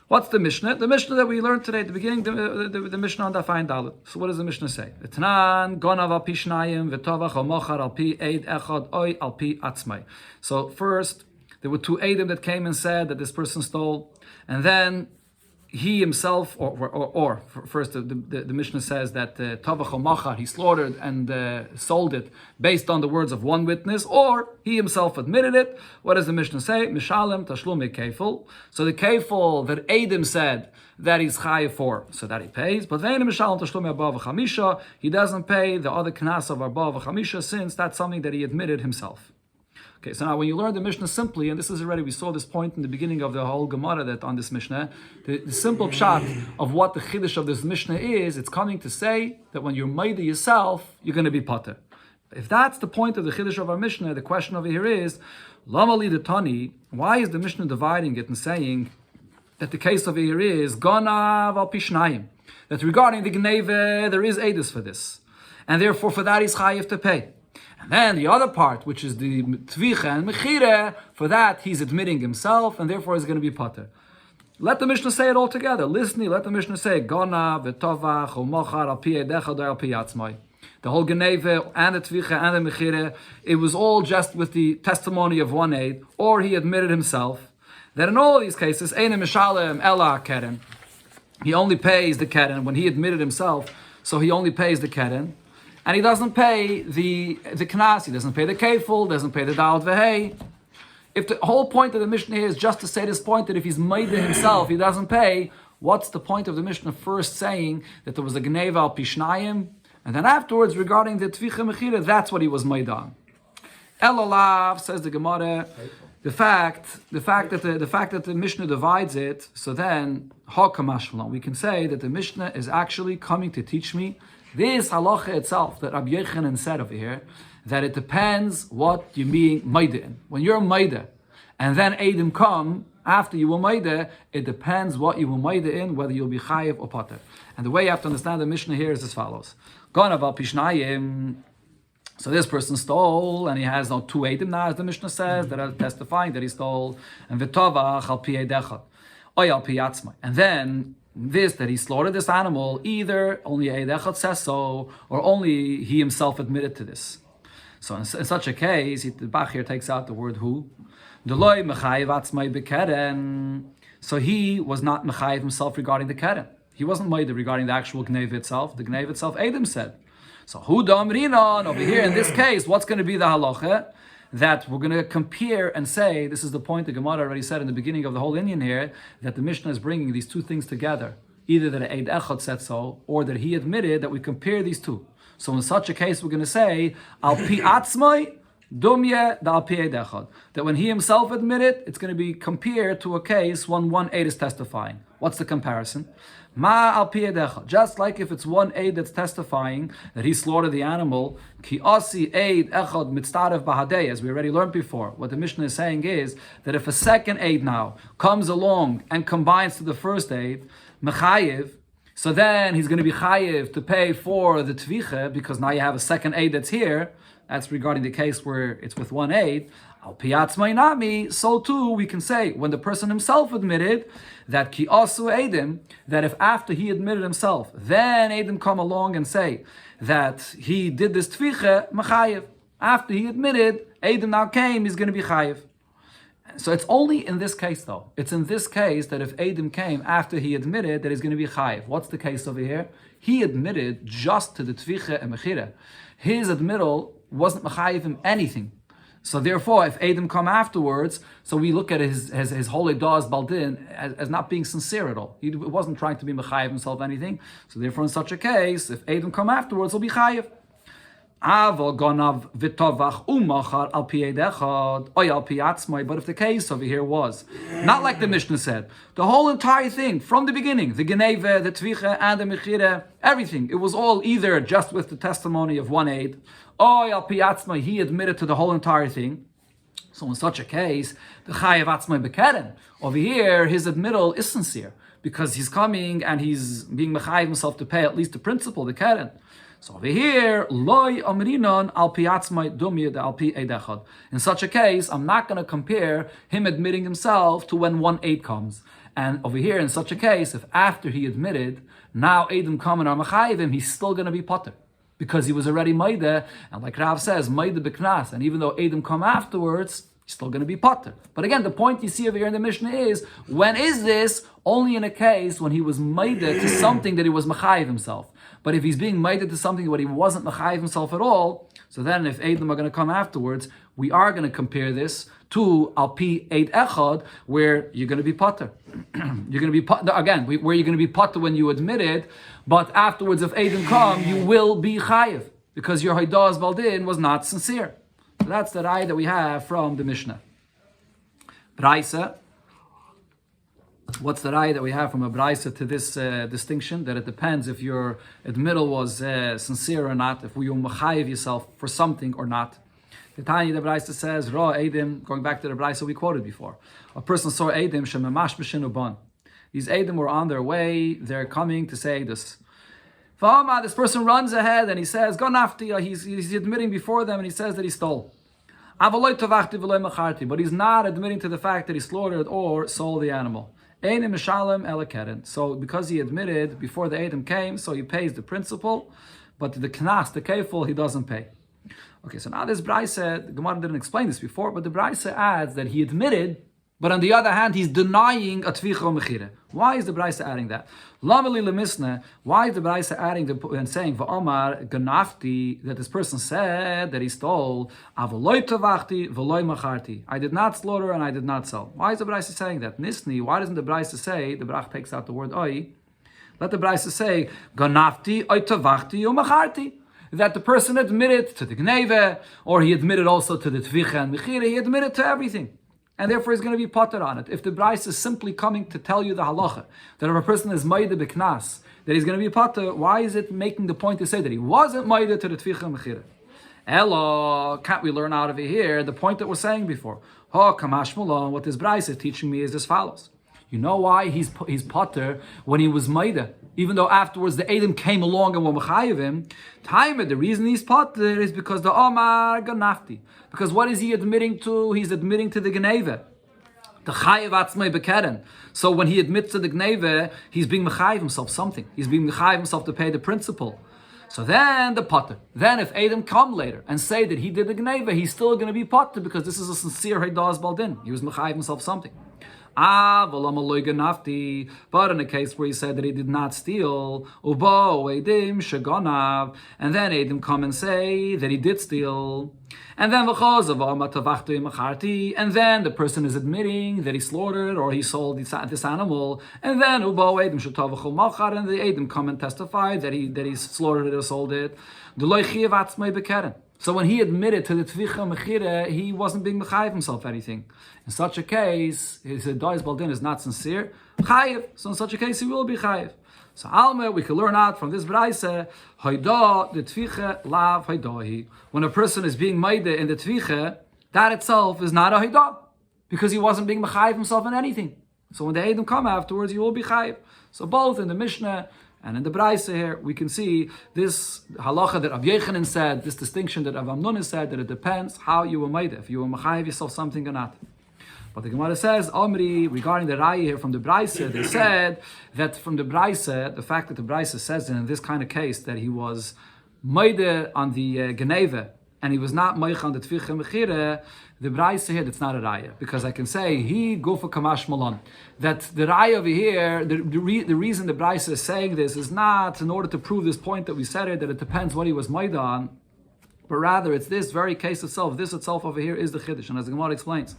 What's the Mishnah? The Mishnah that we learned today at the beginning, the Mishnah on Dafayin Dalet. So what does the Mishnah say? So first, there were two Eidim that came and said that this person stole, and then he himself, or first the Mishnah says that Tavach Machar, he slaughtered and sold it based on the words of one witness, or he himself admitted it. What does the Mishnah say? Mishalem Tashlumi Kefil. So the Kefil that Eidim said that he's chayiv for, so that he pays. But Ve'enim Mishalem Tashlumi Bava Kama, he doesn't pay the other knas of Bava Kama, since that's something that he admitted himself. Okay, so now when you learn the Mishnah simply, and this is already, we saw this point in the beginning of the whole Gemara that on this Mishnah, the simple pshat of what the chiddush of this Mishnah is, it's coming to say that when you're maida yourself, you're going to be pater. If that's the point of the chiddush of our Mishnah, the question over here is, Lama li Tani, why is the Mishnah dividing it and saying that the case over here is Ganav al Pishnayim, that regarding the Gneve, there is edus for this, and therefore for that he's chayiv to pay. And then the other part, which is the tvicha and mechire, for that he's admitting himself, and therefore he's going to be pater. Let the Mishnah say it all together. Listen, let the Mishnah say, Gona, v'tovach, u'mochar, al pi edechad, al pi atzmai. The whole geneve and the tvicha and the mechire, it was all just with the testimony of one aid, or he admitted himself, that in all of these cases, Eine mishalem ela keren, he only pays the keren when he admitted himself, so he only pays the keren. And he doesn't pay the knas, he doesn't pay the kefil, doesn't pay the dalet v'hei. If the whole point of the Mishnah here is just to say this point that if he's maida himself, he doesn't pay, what's the point of the Mishnah first saying that there was a gneva al pishnayim, and then afterwards regarding the tvicha mechira, that's what he was maida on. Elalav, says the Gemara, the fact that the Mishnah divides it, so then we can say that the Mishnah is actually coming to teach me this halacha itself that Rabbi Yochanan said over here, that it depends what you mean maida in. When you're maida, and then Eidim come after you were maida, it depends what you were maida in, whether you'll be chayiv or pater. And the way you have to understand the Mishnah here is as follows: Ganav al pishnayim. So this person stole, and he has no two Eidim now, as the Mishnah says, that are testifying that he stole, and v'tovach al pi edechad, oy al pi atzmai. And then this, that he slaughtered this animal, either only Eid Echad says so, or only he himself admitted to this. So in such a case, the Bach here takes out the word who. So he was not mechayiv himself regarding the keren. He wasn't made regarding the actual gneva itself. The gneva itself, Eidim said. So who damrinon over here in this case, what's going to be the halacha? That we're going to compare and say, this is the point the Gemara already said in the beginning of the whole Indian here, that the Mishnah is bringing these two things together. Either that Eid Echad said so, or that he admitted that we compare these two. So in such a case, we're going to say, Al pi atzmai, dumye da al pi Eid Echad. That when he himself admitted, it's going to be compared to a case when one Eid is testifying. What's the comparison? Ma al pi Eid Echad. Just like if it's one Eid that's testifying that he slaughtered the animal, ki asi Eid Echad mitztarev bahadei, as we already learned before. What the Mishnah is saying is that if a second Eid now comes along and combines to the first Eid, mechayiv, so then he's going to be chayiv to pay for the tvicha, because now you have a second Eid that's here. That's regarding the case where it's with one Eid. Al piyatz mainami, so too we can say when the person himself admitted that ki asu Eidim, that if after he admitted himself, then Eidim come along and say that he did this tvicha, mechayiv. After he admitted, Eidim now came, he's going to be chayiv. So it's only in this case though. It's in this case that if Eidim came after he admitted that he's going to be chayiv. What's the case over here? He admitted just to the tvicha and mechira. His admittal wasn't mechayiv him anything. So therefore, if Adam come afterwards, so we look at his holy da'as baldin as not being sincere at all. He wasn't trying to be mechayev himself anything. So therefore, in such a case, if Adam come afterwards, he'll be chayev. But if the case over here was not like the Mishnah said, the whole entire thing from the beginning, the geneve, the tvicha, and the mechira, everything, it was all either just with the testimony of one aid, or al pi atzmai, he admitted to the whole entire thing. So in such a case, the chayev atzmai bekeren, over here, his admittal is sincere because he's coming and he's being mechayev himself to pay at least the principal, the keren. So over here, loy amrinon al pi atzmai dumyed al pi eid echad. In such a case, I'm not going to compare him admitting himself to when one aid comes. And over here, in such a case, if after he admitted, now Eidim come and are mechayivim, he's still going to be potter because he was already maida. And like Rav says, maida b'knas. And even though Eidim come afterwards, he's still going to be potter. But again, the point you see over here in the Mishnah is, when is this? Only in a case when he was maida to something that he was mechayiv himself. But if he's being maida to something where he wasn't mechayiv himself at all, so then if Eidim are going to come afterwards, we are going to compare this to al pi eid echad, where you're going to be potter. You're going to be potter again, where you're going to be potter when you admit it, but afterwards, if Eidim come, you will be chayiv because your haidas baldin was not sincere. So that's the raya that we have from the Mishnah. Braisa. What's the raya that we have from a braisa to this distinction? That it depends if your admittal was sincere or not, if you mechayiv yourself for something or not. The Tanya, the braisa says, Ra Eidim, going back to the braisa we quoted before. A person saw Eidim shememash b'shinu ban. These Eidim were on their way, they're coming to say this. This person runs ahead and he says, Ganafti, he's admitting before them and he says that he stole. But he's not admitting to the fact that he slaughtered or sold the animal. So because he admitted before the Eidim came, so he pays the principal, but the knas, the kefil, he doesn't pay. Okay, so now this Braise, the Gemara didn't explain this before, but the Braise adds that he admitted, but on the other hand, he's denying a tvicha mechira. Why is the Braise adding that? Lamali lemisna. Why is the Braise adding and saying va'omar ganafti, that this person said that he stole avoloi tavachti v'loi macharti. I did not slaughter and I did not sell. Why is the Braise saying that? Nisni. Why doesn't the Braise say? The Brach takes out the word oi. Let the Braise say ganafti oi tavachti umacharti. That the person admitted to the gneve, or he admitted also to the tvicha and mechira. He admitted to everything. And therefore he's going to be potter on it. If the Brais is simply coming to tell you the halacha, that if a person is maida b'knas, that he's going to be potter, why is it making the point to say that he wasn't maida to the tvicha and mechira? Elo, can't we learn out of here the point that we're saying before? Kamash Mullah, what this Brais is teaching me is as follows. You know why he's potter when he was maida? Even though afterwards the Eidim came along and were mechayiv him, the reason he's potter is because the Omar ganafti. Because what is he admitting to? He's admitting to the gneve. The chayiv atzmei bekeren. So when he admits to the gneve, he's being mechayiv himself something. He's being mechayiv himself to pay the principal. So then the potter. Then if Eidim come later and say that he did the gneve, he's still going to be potter because this is a sincere haidas baldin. He was mechayiv himself something. But in a case where he said that he did not steal, and then Eidim come and say that he did steal, and then the person is admitting that he slaughtered or he sold this animal, and then and the Eidim come and testify that he slaughtered it or sold it. So when he admitted to the tvicha mechira, he wasn't being mechayiv himself anything. In such a case, his da'as baldin is not sincere. Chayiv. So in such a case, he will be chayiv. So Alma, we can learn out from this braisa, hayda the tvicha lav haydahi. When a person is being maida in the tvicha, that itself is not a hayda, because he wasn't being mechayiv himself in anything. So when the Eidim come afterwards, he will be chayiv. So both in the Mishnah and in the Braisa here, we can see this halacha that Rav Yechanan said, this distinction that Rav Amnon said, that it depends how you were made, if you were mechayiv yourself something or not. But the Gemara says, Omri, regarding the Raya here from the Braisa, they said that from the Braisa, the fact that the Braisa says in this kind of case that he was made on the Geneva, and he was not meich on the Tvicha Mechira, the Braisa here, that's not a Raya. Because I can say, he go for Kamash Malon. That the Raya over here, the reason the Braisa is saying this is not in order to prove this point that we said it, that it depends what he was made on. but rather it's this very case itself. This itself over here is the chiddush, and as the Gemara explains,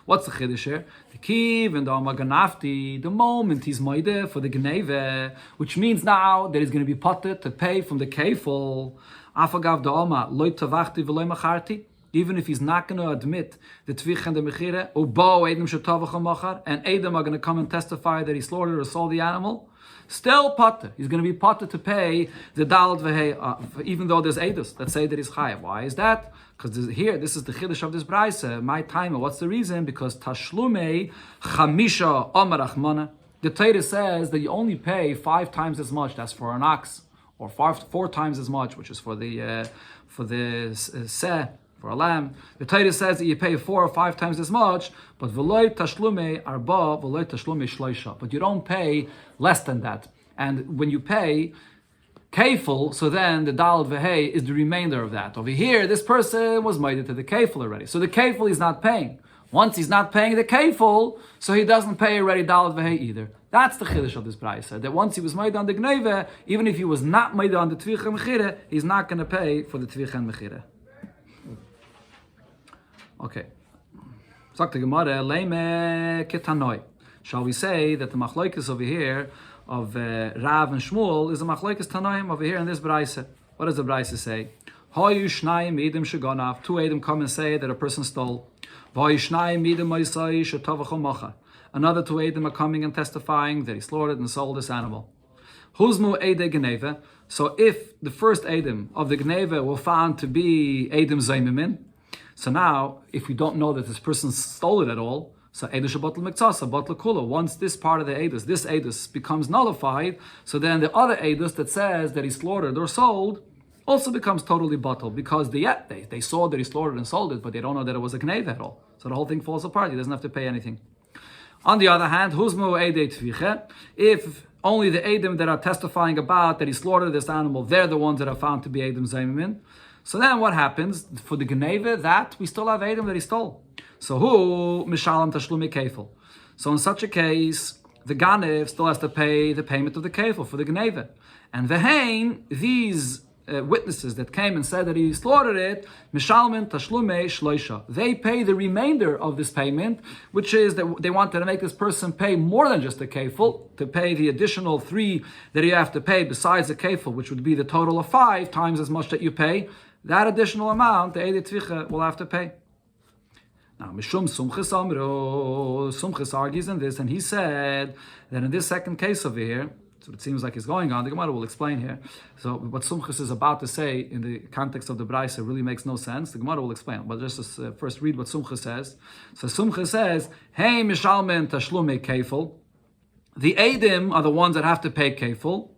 what's the chiddush here? The kiv and the amaganafti. The moment he's moide for the gneve, which means now that he's going to be potted to pay from the kefil. Afagav the oma loy tavachti v'loy macharti. Even if he's not going to admit the tvich and the mechire, ubo edem shetavach machar, and edem are going to come and testify that he slaughtered or sold the animal, still potter. He's going to be potter to pay the dalat v'hei, even though there's edus that say that he's chayav. Why is that? Because here, this is the chiddush of this brayse. My timer. What's the reason? Because tashlumei chamisha omar achmana. The Torah says that you only pay 5 times as much. That's for an ox, or 4 times as much, which is for the seh. For a lamb, the Torah says that you pay 4 or 5 times as much, but v'loy tashlume arba, v'loy tashlume shloisha. But you don't pay less than that. And when you pay kefil, so then the dalad v'hei is the remainder of that. Over here, this person was made to the kefil already. So the kefil he's not paying. Once he's not paying the kefil, so he doesn't pay already dalad v'hei either. That's the chiddush of this brayse. That once he was made on the gneve, even if he was not made on the tvich and mechire, he's not going to pay for the tvich and mechire. Okay. Sagt the Gemara, Leime ketanoi. Shall we say that the machlokes over here of Rav and Shmuel is a machlokes tanoim over here in this brayse? What does the brayse say? Hoyu shnayim edim shegonav. 2 edim come and say that a person stole. Hoyu shnayim edim moisai shetavachu macha. Another 2 edim are coming and testifying that he slaughtered and sold this animal. Huzmu ede geneve. So if the first edim of the geneve were found to be edim zaymimin, so now, if we don't know that this person stole it at all, so Eidush Batl Miktsasa, Batl Kula, once this part of the Eidus, this Eidus becomes nullified, so then the other Eidus that says that he slaughtered or sold also becomes totally Batl, because they saw that he slaughtered and sold it, but they don't know that it was a Gneve at all. So the whole thing falls apart, he doesn't have to pay anything. On the other hand, Huzmu Eidei Tviche, if only the Eidim that are testifying about that he slaughtered this animal, they're the ones that are found to be Eidim Zaymimin. So then what happens? For the Geneve, that we still have Eidim that he stole. So who? Mishalam Tashlumi Kefil. So in such a case, the Ganev still has to pay the payment of the Kefil for the Geneve. And Vehain, these witnesses that came and said that he slaughtered it, Mishalmin Tashlume Shloisha. They pay the remainder of this payment, which is that they wanted to make this person pay more than just the kefil, to pay the additional 3 that you have to pay besides the kefil, which would be the total of 5 times as much that you pay. That additional amount, the Eidei Tvicha will have to pay. Now, Mishum Sumchis Amro, Sumchis argues in this, and he said that in this second case over here, so it seems like it's going on. The Gemara will explain here. So what Sumchis is about to say in the context of the Braisa really makes no sense. The Gemara will explain. But just first read what Sumchis says. So Sumchis says, "Hey Mishalmen Tashlume Kefil." The Eidim are the ones that have to pay Kefil,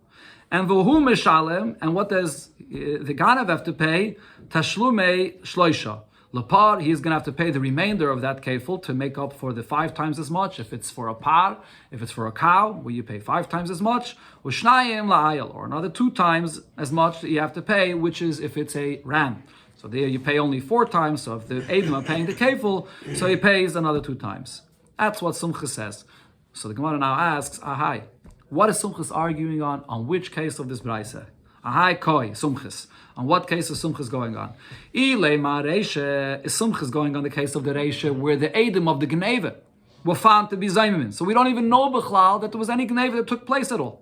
and Vuhu Mishalem. And what does the Ganav have to pay? Tashlume Shloisha. Lapar, he is going to have to pay the remainder of that kefil to make up for the 5 times as much. If it's for a par, if it's for a cow, where you pay 5 times as much, Ushnayim la'ayil, or another 2 times as much that you have to pay, which is if it's a ram. So there you pay only 4 times. So if the Eidim are paying the kefil, so he pays another 2 times. That's what Sumchis says. So the Gemara now asks, Ahai, what is Sumchis arguing on which case of this Braisa? Ahai koi, Sumchis. On what case is Sumchis going on? Ilema Reisha is Sumchis going on the case of the Reisha where the Eidim of the Gneve were found to be Zaymimin. So we don't even know B'chlal that there was any Gneve that took place at all.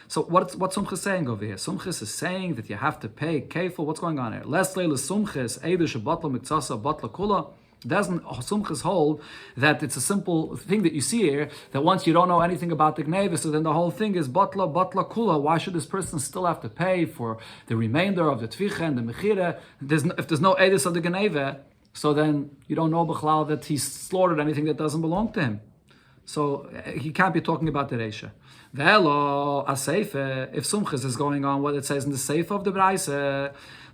So what's Sumchis saying over here? Sumchis is saying that you have to pay kefil. What's going on here? Lesle Sumchis, Eidu Shebatla Miktsasa Batla Kula. Doesn't Sumchis hold that it's a simple thing that you see here, that once you don't know anything about the Gneva, so then the whole thing is Batla Kula. Why should this person still have to pay for the remainder of the Tvicha and the Mechira? If there's no Edis of the Gneva, so then you don't know B'chlal that he slaughtered anything that doesn't belong to him. So he can't be talking about the Reisha. Velo Aseife, if Sumchis is going on what it says in the Seif of the Braise,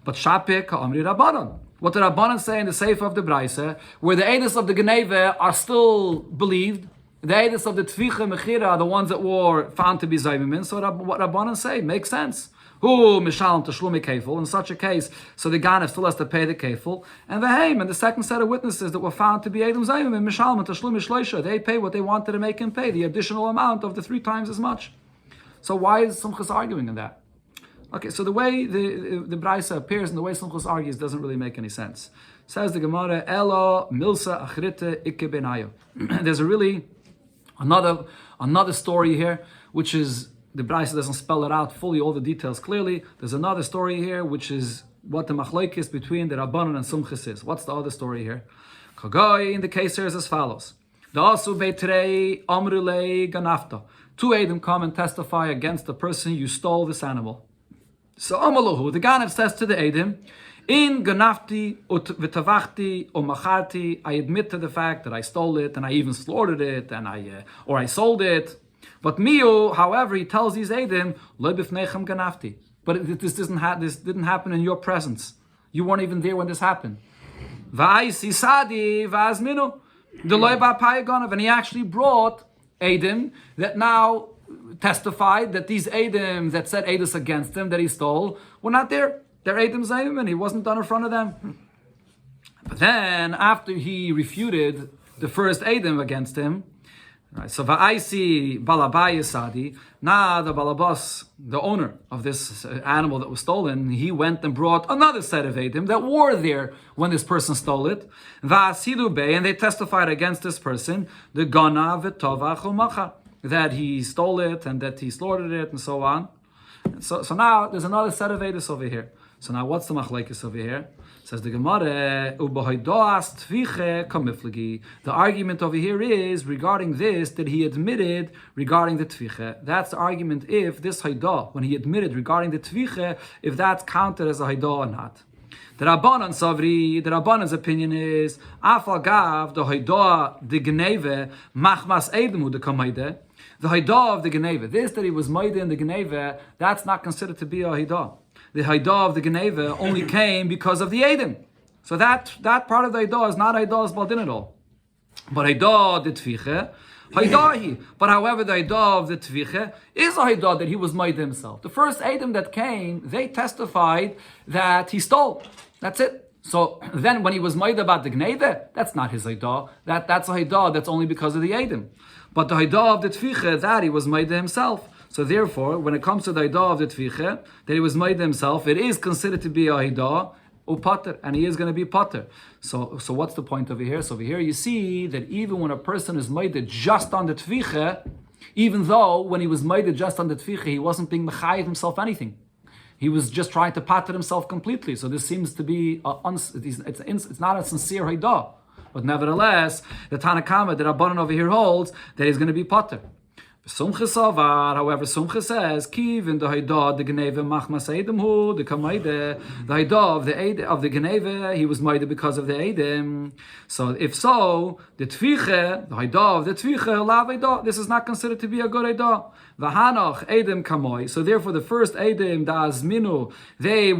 but Shapik Amri Rabbanon. What the Rabbanan say in the Seif of the Braise, where the Edis of the Geneve are still believed, the Edis of the Tvicha Mechira are the ones that were found to be Zaymimin. So what Rabbanan say makes sense. Who Mishalim Tashlumi Kefil, in such a case, so the Ganev still has to pay the Kefil, and the Haim, and the second set of witnesses that were found to be Edom Zaymimin, Mishalim Tashlumi Shloisha, they pay what they wanted to make him pay, the additional amount of the 3 times as much. So why is Sumchis arguing in that? Okay, so the way the Braisa appears and the way Sumchus argues doesn't really make any sense. Says the Gemara, Elo milsa achrite ikke benayo. There's another story here, which is, the Braisa doesn't spell it out fully, all the details clearly. There's another story here, which is what the machlokes between the Rabbanon and Sumchus is. What's the other story here? Kagoi, in the case here, is as follows. Da'asu beitrei amrulei ganafta. Two Eidim come and testify against the person, you stole this animal. So Amalahu, the Ganav says to the Eidim, in ganafti v'tavachti o macharti, I admit to the fact that I stole it and I even slaughtered it and I sold it. But Miu, however, he tells these Eidim, lo b'fnechem ganafti. But this didn't happen in your presence. You weren't even there when this happened. Va'isi sadi va'azminu. And he actually brought Eidim that now testified that these Eidim that said Eidus against him that he stole were not there. They're Eidim Zayim and he wasn't done in front of them. But then after he refuted the first Eidim against him, right, so Va'aisi Balabai Sadi, now the Balabas, the owner of this animal that was stolen, he went and brought another set of Eidim that were there when this person stole it. Va'asidu Bey, and they testified against this person, the Gana V'tovach U'macha, that he stole it and that he slaughtered it and so on. So now there's another set of Eidos over here. So now what's the machlekes over here? Says the Gemara, the argument over here is regarding this, that he admitted regarding the tviche. That's the argument if this haidah, when he admitted regarding the tviche, if that's counted as a haidah or not. The Rabbanan Savri, the Rabbanan's opinion is, Afagav, the haidah, the gneve, machmas eidim the kamaide. The haidah of the gneve, this that he was maide in the gneve, that's not considered to be a haidah. The haidah of the Geneva only came because of the Eidim. So that part of the haidah is not haidah as baldin at all. But haidah the tviche, haidahi. But however, the haidah of the tviche is a haidah that he was made himself. The first Eidim that came, they testified that he stole. That's it. So then when he was made about the Geneva, that's not his haidah. That's a haidah that's only because of the Eidim. But the haidah of the tviche, that he was made himself. So therefore, when it comes to the haidah of the tviche, that he was made himself, it is considered to be a haidah upater, and he is going to be pater. So what's the point over here? So over here you see that even when a person is made just on the tviche, even though when he was made just on the tviche, he wasn't being mechayiv himself anything. He was just trying to pater himself completely. So this seems to be it's not a sincere haidah. But nevertheless, the Bava Kama, the Rabbanan over here holds that he's going to be pater. Sumchus Savar, however, Sumchus says, Kiv in the Haidah, the Geneve, Machmas Eidim Hu, the Kamaide, the Haidah of the Geneve, he was made because of the Eidim. So, if so, the Tviche, the Haidah of the Tviche, Lav Haidah, this is not considered to be a good Haidah. V'hanach Eidim Kamoi. So, therefore, the first Eidim, the Azminu, they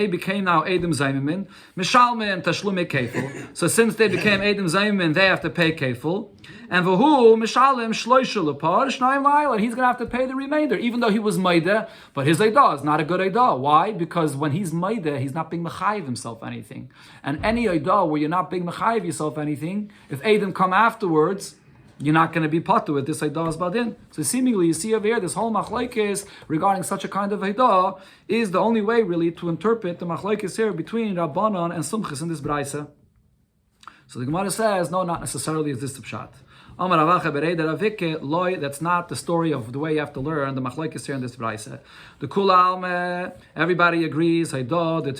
became now Eidim Zaymimin, Mishalmen Tashlume Kefil. So, since they became Eidim Zaymimin, they have to pay Kefil. And v'hu mishalem shloishel apar shnayim la'il, and he's going to have to pay the remainder, even though he was maida. But his aidah is not a good aidah. Why? Because when he's maida, he's not being mechayiv himself anything. And any aidah where you're not being mechayiv yourself anything, if Eidim come afterwards, you're not going to be potter with this aidah as badin. So seemingly, you see over here, this whole machlekes regarding such a kind of aidah is the only way really to interpret the machlekes here between Rabbanan and Sumchus in this braisa. So the Gemara says, no, not necessarily is this the pshat. That's not the story of the way you have to learn the machlekes here in this brayse. The kula alme, everybody agrees. I can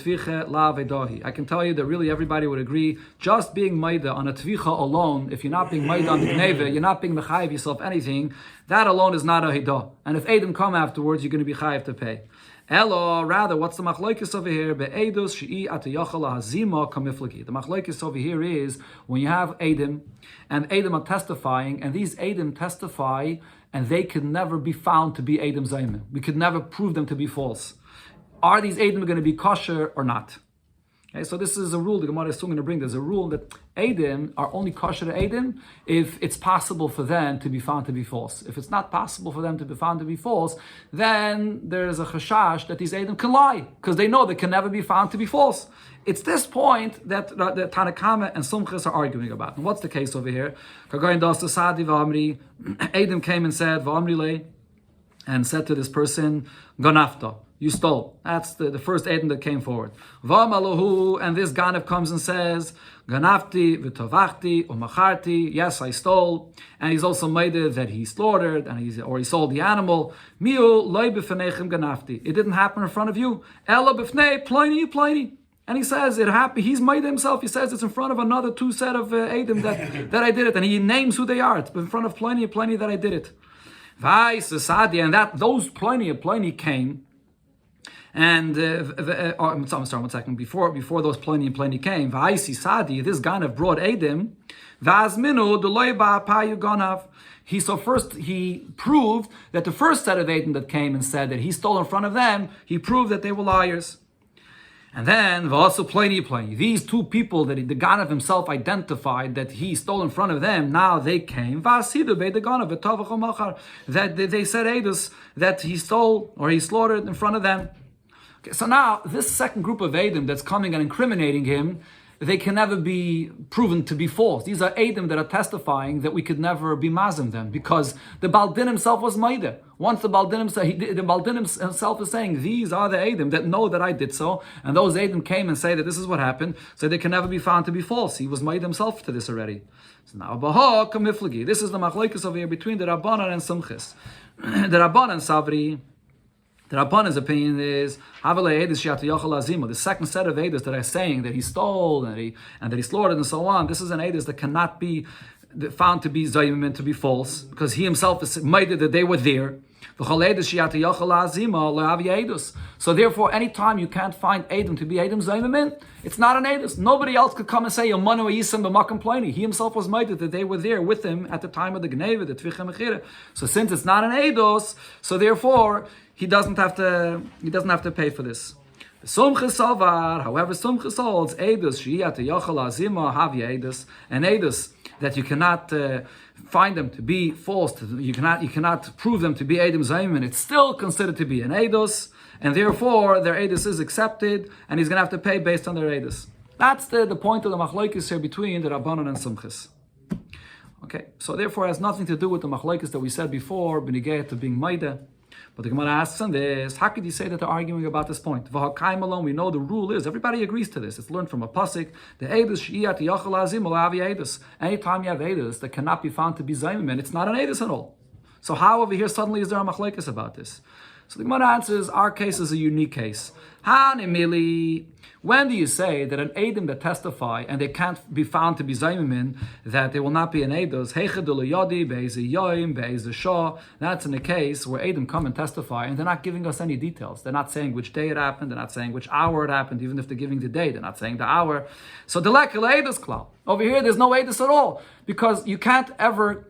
tell you that really everybody would agree. Just being maida on a tvicha alone, if you're not being maida on the gneve, you're not being mechayiv yourself anything. That alone is not a hidah. And if Eidim come afterwards, you're going to be chayiv to pay. Elo, rather, what's the machlokes over here? Be'edus she'i atayachala hazima kamiflaki. The machlokes over here is when you have Eidim, and Eidim are testifying, and these Eidim testify, and they can never be found to be Eidim Zayim. We could never prove them to be false. Are these Eidim going to be kosher or not? Okay, so this is a rule the Gemara is soon going to bring. There's a rule that Eidim are only kosher Eidim if it's possible for them to be found to be false. If it's not possible for them to be found to be false, then there's a chashash that these Eidim can lie, because they know they can never be found to be false. It's this point that the Bava Kama and Sumchus are arguing about. And what's the case over here? Eidim came and said, and said to this person, Ganafta, You stole. That's the first Edom that came forward. V'amaluhu, and this Ganav comes and says, Ganavti v'tovachti u'macharti. Yes, I stole. And he's also made it that he slaughtered and he sold the animal. Miu loy b'fnechem ganavti. It didn't happen in front of you. Ela b'fnei pliny. And he says it happened. He's made himself. He says it's in front of another two set of Edom that I did it, and he names who they are. It's in front of Pliny that I did it. And that those Pliny came. And I'm sorry, 1 second. Before those Pliny came, V'aisi Sadi, this Ganav brought Edom. V'azminu deloy ba'apayu Ganav. He proved that the first set of Edom that came and said that he stole in front of them, he proved that they were liars. And then also Pliny. These two people that the Ganav himself identified that he stole in front of them, now they came. That they said Eidos that he stole or he slaughtered in front of them. Okay, so now this second group of Edom that's coming and incriminating him, they can never be proven to be false. These are Edom that are testifying that we could never be mazim them because the Baldin himself was Maida. Once the Baldin himself is saying, these are the Edom that know that I did so, and those Edom came and say that this is what happened, so they can never be found to be false. He was Maida himself to this already. So now, Baha Kamiflagi. This is the machlokes over here between the Rabbanan and Sumchis. The Rabbanan Savri. The Rabbanan's opinion is the second set of Eidos that are saying that he stole and that he slaughtered and so on. This is an Eidos that cannot be found to be Zayimim, to be false, because he himself is made that they were there. So therefore, anytime you can't find Edom to be Edom Zayimim, it's not an Eidos. Nobody else could come and say Yomanu Yisam b'Makam Pliny. He himself was made that they were there with him at the time of the Gneva, the Tvicha Mechira. So since it's not an Eidos, so therefore he doesn't have to pay for this. However, Sumchis holds Eidos Shiyat Yochel Azima Havya Eidos, and Eidos that you cannot find them to be false. You cannot prove them to be Edom Zayim, and it's still considered to be an Eidos, and therefore their Eidos is accepted, and he's going to have to pay based on their Eidos. That's the point of the machlokes here between the Rabbanon and Sumchis. Okay, so therefore it has nothing to do with the machlokes that we said before, Benigeh to being Maida. But the Gemara asks on this, how could you say that they're arguing about this point? Bava Kama alone, we know the rule is, everybody agrees to this. It's learned from a pasuk. The Eidos Shiyat Yachal Azim Olavi Eidos. Anytime you have Eidos that cannot be found to be Zayimim, it's not an Eidos at all. So how over here suddenly is there a machlokes about this? So the Gemara answers, our case is a unique case. When do you say that an Edom that testify and they can't be found to be Zayimim, that they will not be an Eidos? That's in the case where Edom come and testify and they're not giving us any details. They're not saying which day it happened, they're not saying which hour it happened, even if they're giving the day, they're not saying the hour. So the lekel Eidos klal. Over here there's no Eidos at all, because you can't ever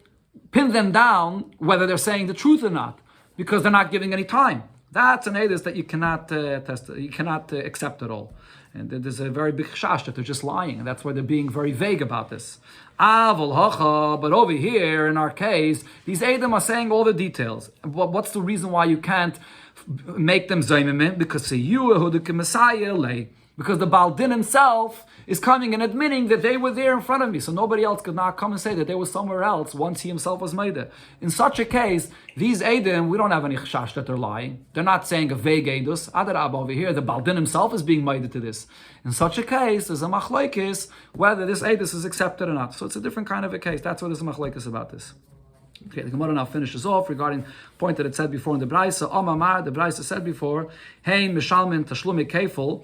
pin them down whether they're saying the truth or not, because they're not giving any time. That's an Eidos that you cannot test, you cannot accept at all. And there's a very big chash that they're just lying, and that's why they're being very vague about this. But over here, in our case, these Edom are saying all the details. What's the reason why you can't make them Zayimim? Because the Baldin himself is coming and admitting that they were there in front of me. So nobody else could not come and say that they were somewhere else once he himself was made there. In such a case, these Edom, we don't have any chash that they're lying. They're not saying a vague Eidos. Adarab over here, the Baldin himself is being made to this. In such a case, there's a machlokes whether this Eidos is accepted or not. So it's a different kind of a case. That's why there's a machlokes about this. Okay, the Gemara now finishes off regarding the point that it said before in the Braisa. Omamar, the Braisa said before, Hey, Mishalmin Tashlumi Kefil,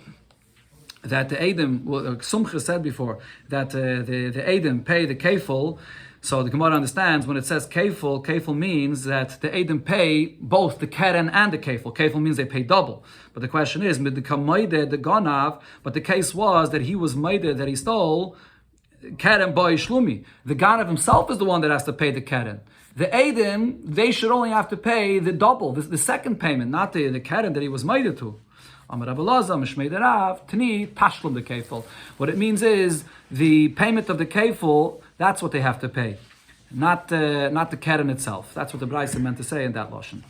that the Edom, Sumcha said before, that the Edom pay the Kefil. So the Gemara understands when it says Kefil means that the Edom pay both the Keren and the Kefil. Kefil means they pay double. But the question is, the Ganav, but the case was that he was Maideh, that he stole Keren by Shlumi. The Ganav himself is the one that has to pay the Keren. The Edom, they should only have to pay the double, the second payment, not the Keren that he was Maideh to. What it means is the payment of the kefil, that's what they have to pay, not the keren itself. That's what the Braisa meant to say in that lashon.